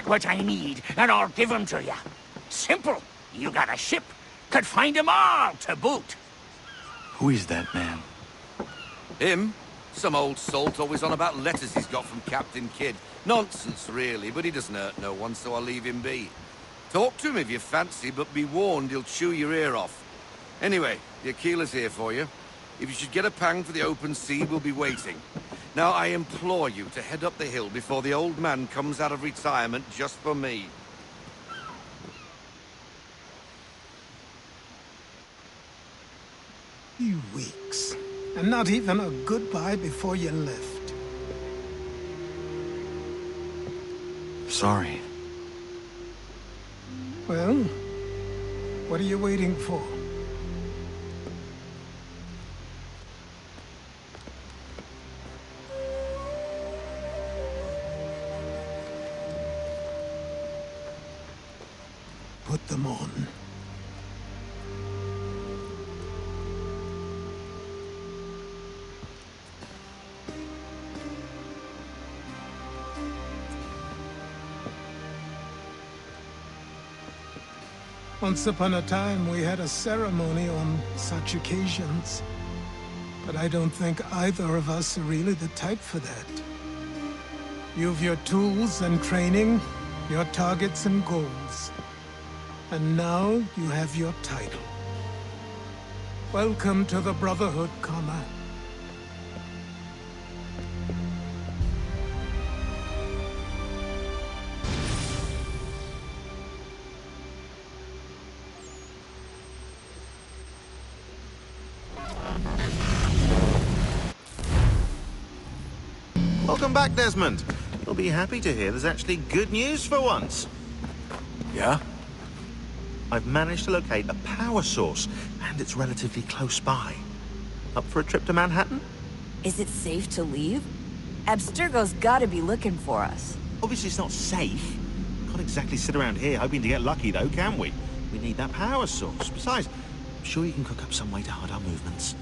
what I need, and I'll give 'em to you. Simple. You got a ship. Could find 'em all to boot. Who is that man? Him? Some old salt always on about letters he's got from Captain Kidd. Nonsense, really, but he doesn't hurt no one, so I'll leave him be. Talk to him if you fancy, but be warned he'll chew your ear off. Anyway, the Aquila's here for you. If you should get a pang for the open sea, we'll be waiting. Now, I implore you to head up the hill before the old man comes out of retirement just for me. You weeks. And not even a goodbye before you left. Sorry. Well, what are you waiting for? Put them on. Once upon a time, we had a ceremony on such occasions. But I don't think either of us are really the type for that. You've your tools and training, your targets and goals. And now you have your title. Welcome to the Brotherhood, Connor. Welcome back, Desmond. You'll be happy to hear there's actually good news for once. Yeah? I've managed to locate a power source, and it's relatively close by. Up for a trip to Manhattan? Is it safe to leave? Abstergo's gotta be looking for us. Obviously it's not safe. Can't exactly sit around here hoping to get lucky, though, can we? We need that power source. Besides, I'm sure you can cook up some way to hide our movements.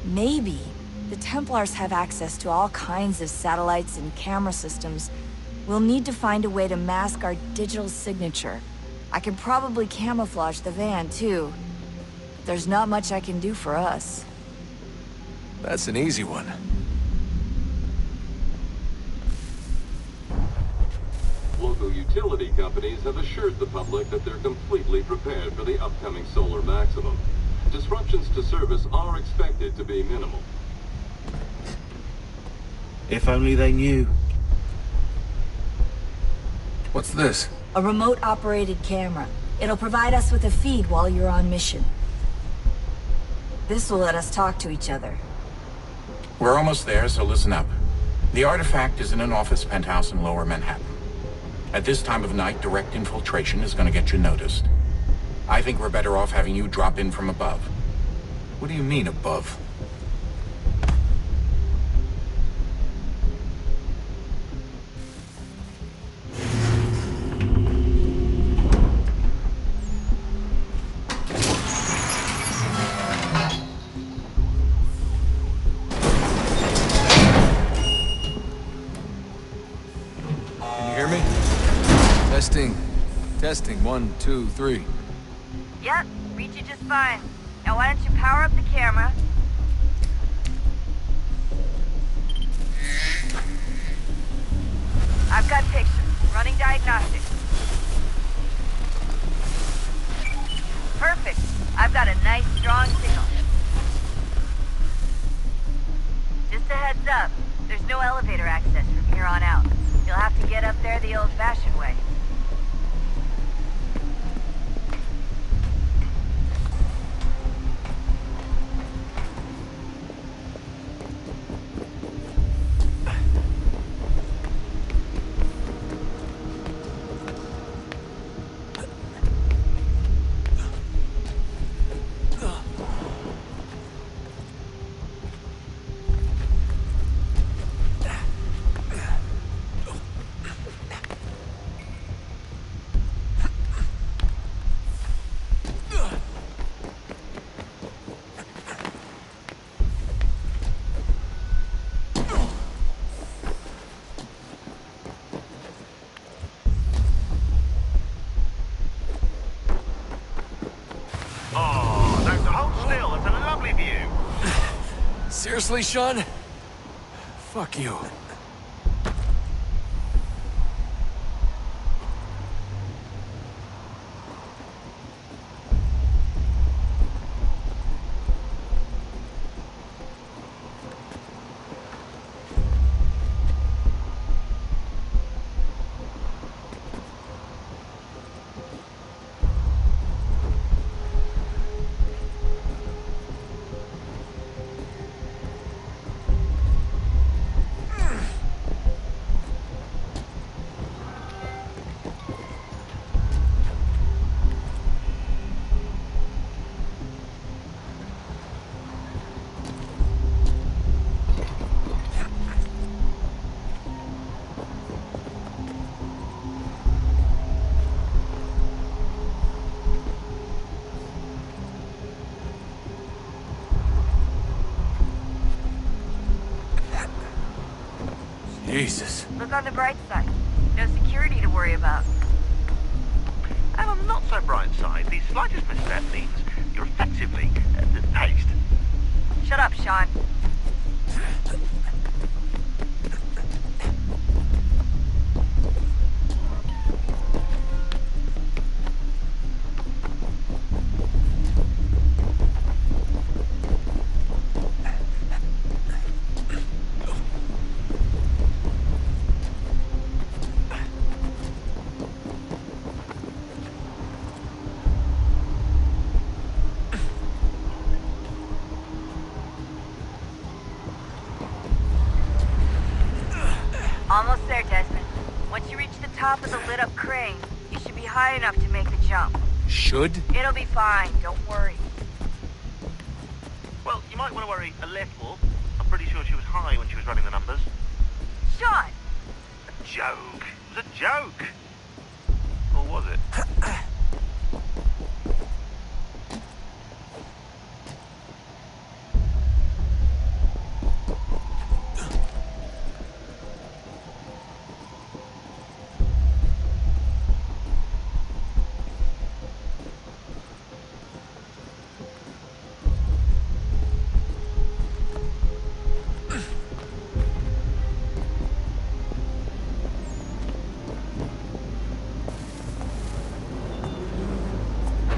Maybe. The Templars have access to all kinds of satellites and camera systems. We'll need to find a way to mask our digital signature. I can probably camouflage the van, too. There's not much I can do for us. That's an easy one. Local utility companies have assured the public that they're completely prepared for the upcoming solar maximum. Disruptions to service are expected to be minimal. If only they knew. What's this? A remote-operated camera. It'll provide us with a feed while you're on mission. This will let us talk to each other. We're almost there, so listen up. The artifact is in an office penthouse in Lower Manhattan. At this time of night, direct infiltration is going to get you noticed. I think we're better off having you drop in from above. What do you mean, above? Testing, 1, 2, 3. Yep, read you just fine. Now why don't you power up the camera? I've got pictures. Running diagnostics. Perfect. I've got a nice, strong signal. Just a heads up. There's no elevator access from here on out. You'll have to get up there the old-fashioned way. Seriously, Sean? Fuck you. Jesus. Look on the bright side. No security to worry about. And on the not so bright side, the slightest misstep means you're effectively paged. Shut up, Sean. Almost there, Desmond. Once you reach the top of the lit-up crane, you should be high enough to make the jump. Should? It'll be fine, don't worry. Well, you might want to worry a little. I'm pretty sure she was high when she was running the numbers. Sean! A joke. It was a joke. Or was it?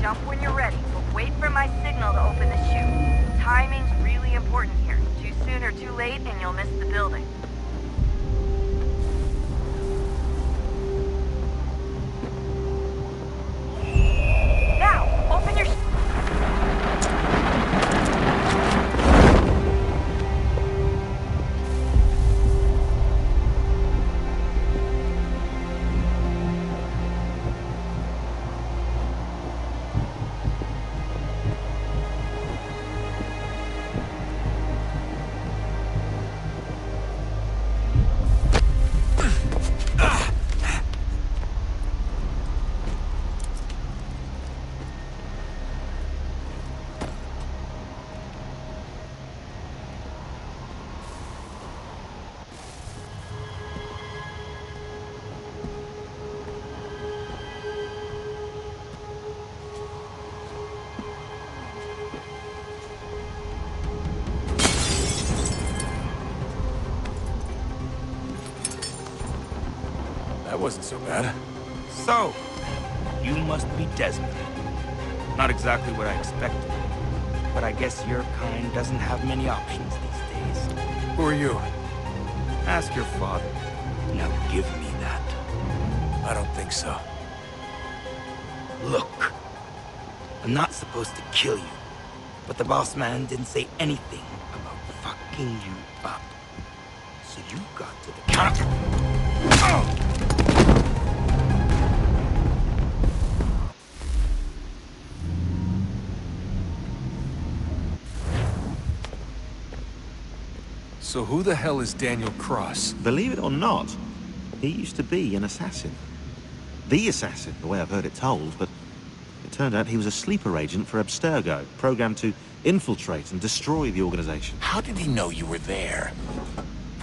Jump when you're ready, but wait for my signal to open the chute. Timing's really important here. Too soon or too late, and you'll miss the building. Now, open your... That wasn't so bad. So, you must be Desmond. Not exactly what I expected, but I guess your kind doesn't have many options these days. Who are you? Ask your father. Now give me that. I don't think so. Look, I'm not supposed to kill you, but the boss man didn't say anything about fucking you up. So you got to the counter. Oh! So who the hell is Daniel Cross? Believe it or not, he used to be an assassin. The assassin, the way I've heard it told, but it turned out he was a sleeper agent for Abstergo, programmed to infiltrate and destroy the organization. How did he know you were there?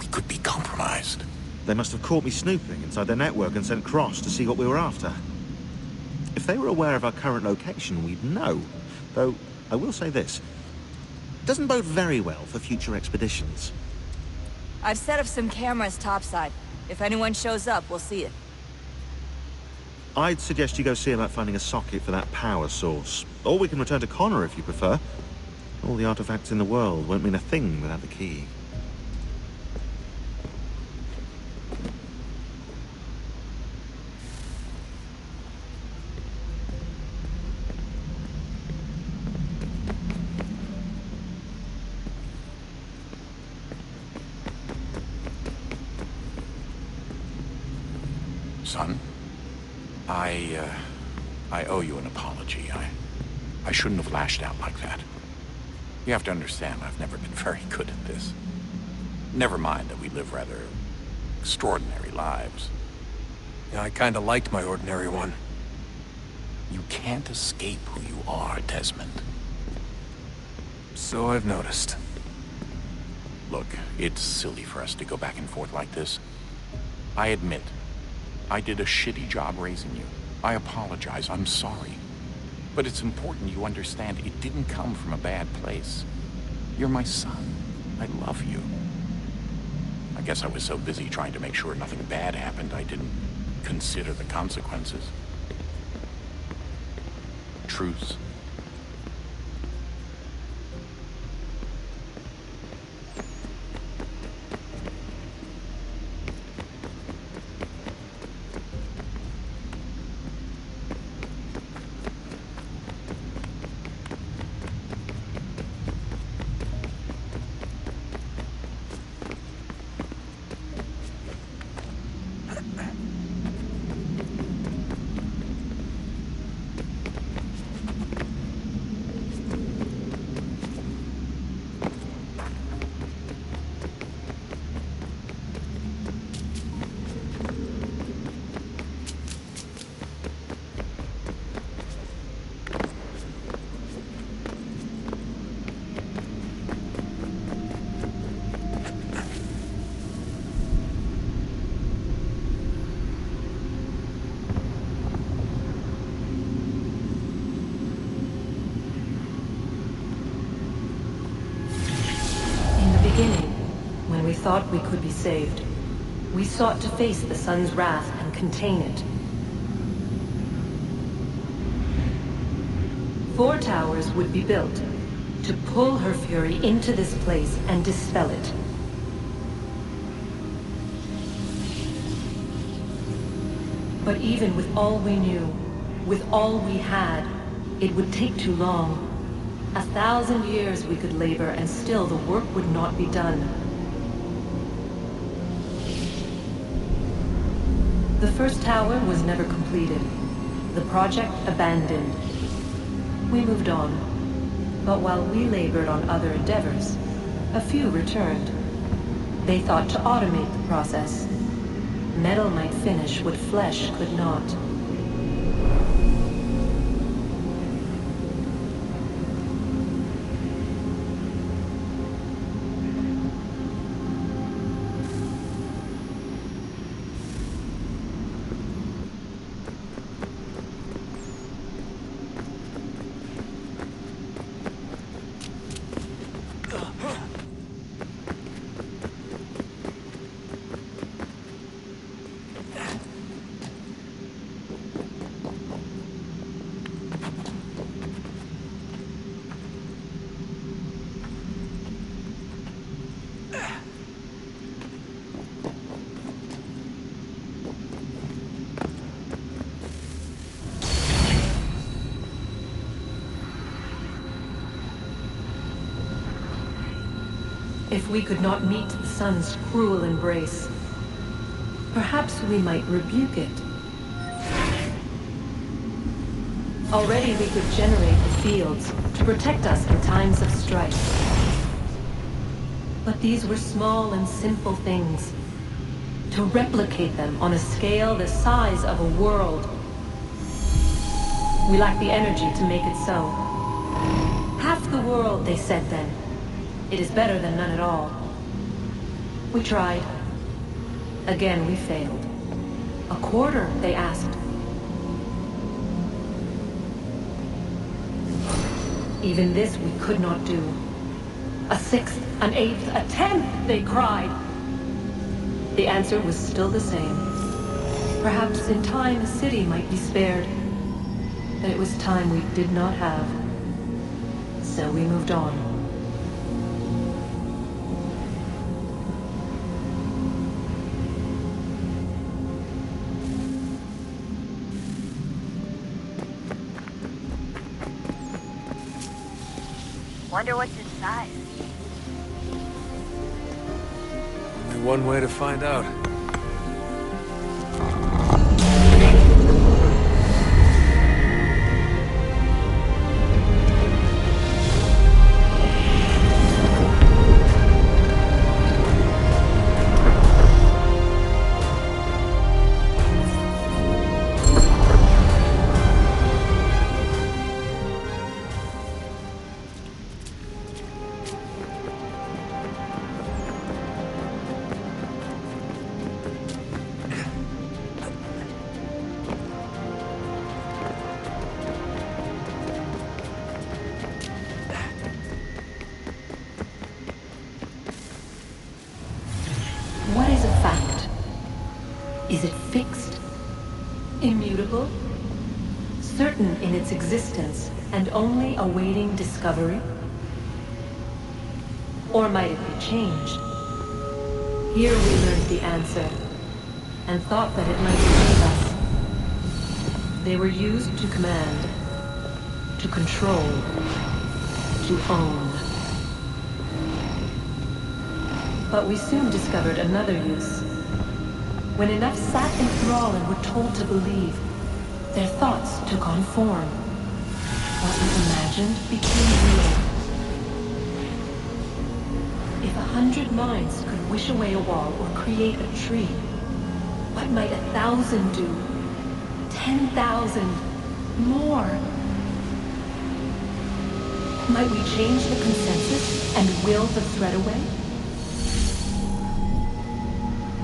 We could be compromised. They must have caught me snooping inside their network and sent Cross to see what we were after. If they were aware of our current location, we'd know. Though, I will say this. doesn't bode very well for future expeditions. I've set up some cameras topside. If anyone shows up, we'll see it. I'd suggest you go see about finding a socket for that power source. Or we can return to Connor if you prefer. All the artifacts in the world won't mean a thing without the key. Son, I owe you an apology. I shouldn't have lashed out like that. You have to understand, I've never been very good at this. Never mind that we live rather extraordinary lives. Yeah, I kinda liked my ordinary one. You can't escape who you are, Desmond. So I've noticed. Look, it's silly for us to go back and forth like this. I admit, I did a shitty job raising you. I apologize, I'm sorry. But it's important you understand it didn't come from a bad place. You're my son. I love you. I guess I was so busy trying to make sure nothing bad happened, I didn't consider the consequences. Truce. When we thought we could be saved, we sought to face the sun's wrath and contain it. 4 towers would be built to pull her fury into this place and dispel it. But even with all we knew, with all we had, it would take too long. 1,000 years we could labor and still the work would not be done. The first tower was never completed. The project abandoned. We moved on. But while we labored on other endeavors, a few returned. They thought to automate the process. Metal might finish what flesh could not. If we could not meet the sun's cruel embrace, perhaps we might rebuke it. Already we could generate the fields to protect us in times of strife. But these were small and simple things. To replicate them on a scale the size of a world, we lack the energy to make it so. Half the world, they said then. It is better than none at all. We tried. Again, we failed. A quarter, they asked. Even this we could not do. A sixth, an eighth, a tenth, they cried. The answer was still the same. Perhaps in time a city might be spared. But it was time we did not have. So we moved on. Wonder what's inside. Only one way to find out. What is a fact? Is it fixed? Immutable? Certain in its existence and only awaiting discovery? Or might it be changed? Here we learned the answer, and thought that it might save us. They were used to command, to control, to own. But we soon discovered another use. When enough sat in thrall and were told to believe, their thoughts took on form. What was imagined became real. If 100 minds could wish away a wall or create a tree, what might 1,000 do? 10,000? More? Might we change the consensus and will the thread away?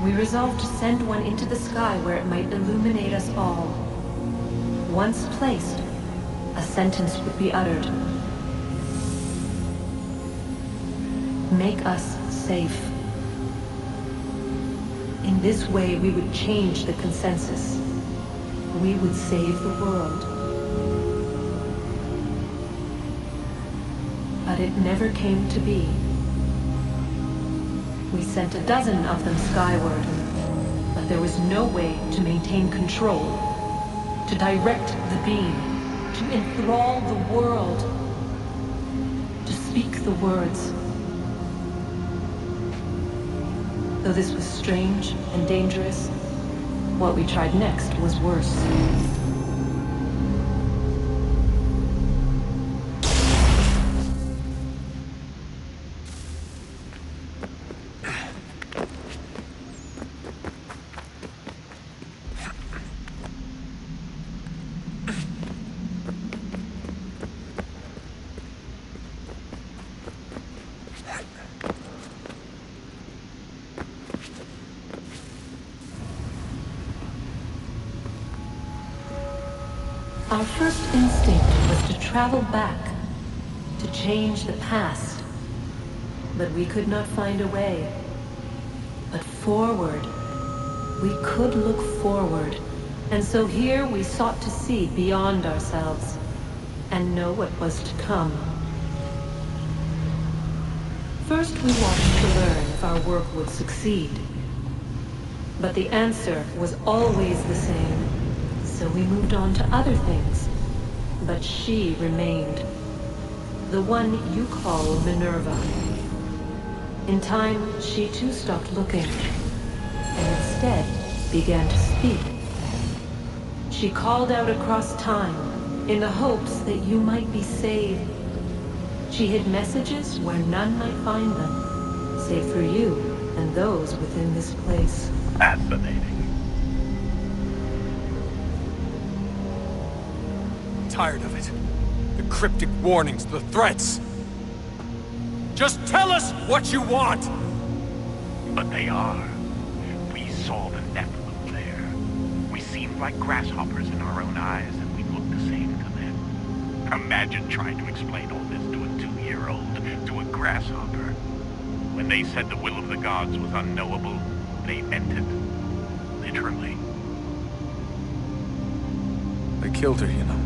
We resolved to send one into the sky where it might illuminate us all. Once placed, a sentence would be uttered. Make us safe. In this way, we would change the consensus. We would save the world. But it never came to be. We sent a dozen of them skyward, but there was no way to maintain control, to direct the beam, to enthrall the world, to speak the words. Though this was strange and dangerous, what we tried next was worse. Our first instinct was to travel back, to change the past. But we could not find a way. But forward. We could look forward. And so here we sought to see beyond ourselves, and know what was to come. First we wanted to learn if our work would succeed. But the answer was always the same. So we moved on to other things. But she remained. The one you call Minerva. In time, she too stopped looking, and instead began to speak. She called out across time, in the hopes that you might be saved. She hid messages where none might find them, save for you and those within this place. Fascinating. Tired of it. The cryptic warnings, the threats. Just tell us what you want! But they are. We saw the Nephilim there. We seemed like grasshoppers in our own eyes, and we looked the same to them. Imagine trying to explain all this to a 2-year-old, to a grasshopper. When they said the will of the gods was unknowable, they meant it. Literally. I killed her, you know.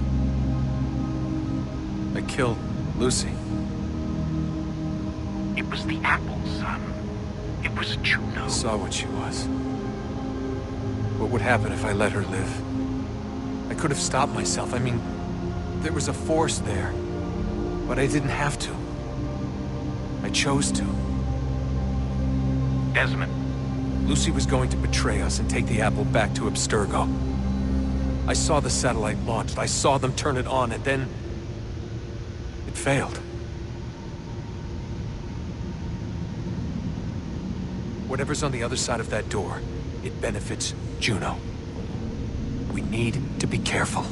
I killed Lucy. It was the apple, son. It was Juno. I saw what she was. What would happen if I let her live? I could have stopped myself. I mean, there was a force there. But I didn't have to. I chose to. Desmond. Lucy was going to betray us and take the apple back to Abstergo. I saw the satellite launched. I saw them turn it on, and then... it failed. Whatever's on the other side of that door, it benefits Juno. We need to be careful.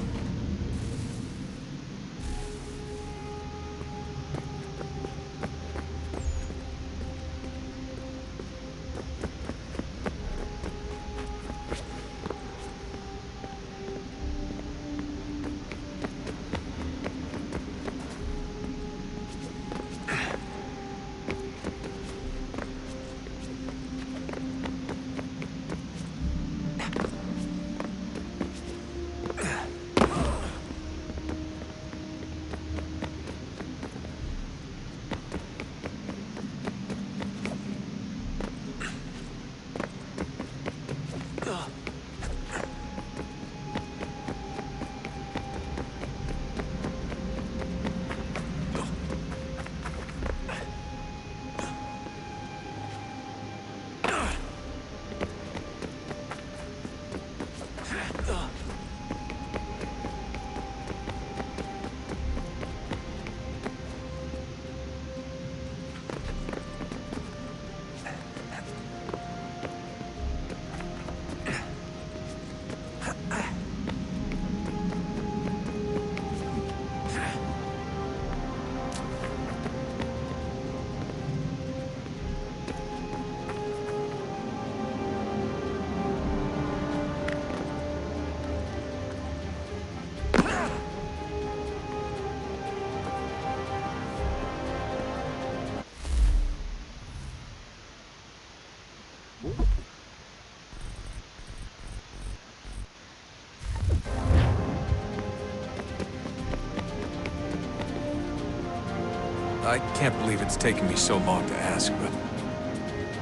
I can't believe it's taken me so long to ask, but...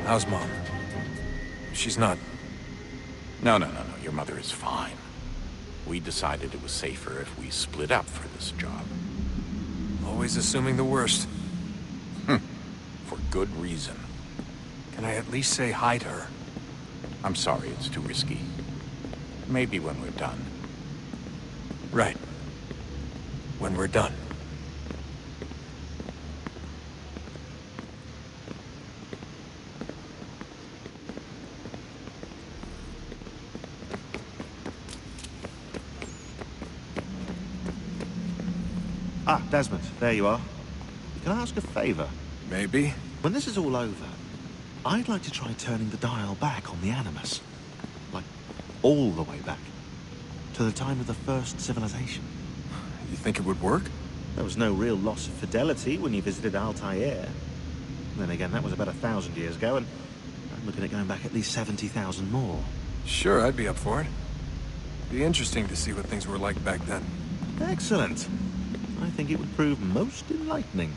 how's Mom? She's not... No. Your mother is fine. We decided it was safer if we split up for this job. Always assuming the worst. For good reason. Can I at least say hi to her? I'm sorry, it's too risky. Maybe when we're done. Right. When we're done. Ah, Desmond, there you are. Can I ask a favor? Maybe. When this is all over, I'd like to try turning the dial back on the Animus. Like, all the way back. To the time of the first civilization. You think it would work? There was no real loss of fidelity when you visited Altair. Then again, that was about 1,000 years ago, and I'm looking at going back at least 70,000 more. Sure, I'd be up for it. Be interesting to see what things were like back then. Excellent. I think it would prove most enlightening.